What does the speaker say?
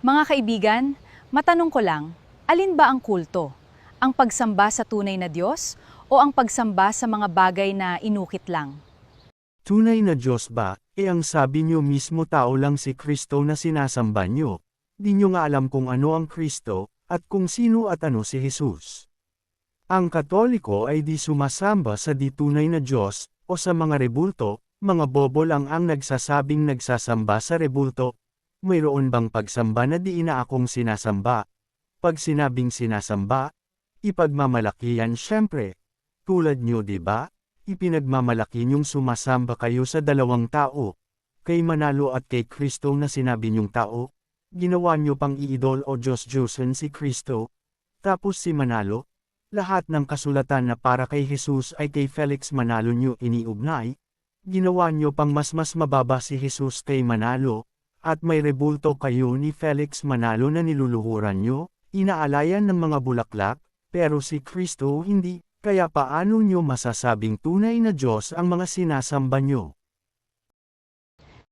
Mga kaibigan, matanong ko lang, alin ba ang kulto? Ang pagsamba sa tunay na Diyos o ang pagsamba sa mga bagay na inukit lang? Tunay na Diyos ba, ang sabi niyo mismo tao lang si Kristo na sinasamba niyo. Di niyo nga alam kung ano ang Kristo, at kung sino at ano si Jesus. Ang Katoliko ay di sumasamba sa di tunay na Diyos, o sa mga rebulto, mga bobo lang ang nagsasabing nagsasamba sa rebulto. Mayroon bang pagsamba na di inaakong sinasamba? Pag sinabing sinasamba, ipagmamalaki yan syempre. Tulad niyo di ba? Ipinagmamalaki niyong sumasamba kayo sa dalawang tao. Kay Manalo at kay Kristo na sinabi niyong tao. Ginawa niyo pang iidol o Diyos-Diyosan si Kristo. Tapos si Manalo. Lahat ng kasulatan na para kay Jesus ay kay Felix Manalo niyo iniugnay. Ginawa niyo pang mas mababa si Jesus kay Manalo. At may rebulto kayo ni Felix Manalo na niluluhuran niyo. Inaalayan ng mga bulaklak, pero si Kristo hindi. Kaya paano nyo masasabing tunay na Diyos ang mga sinasamba nyo?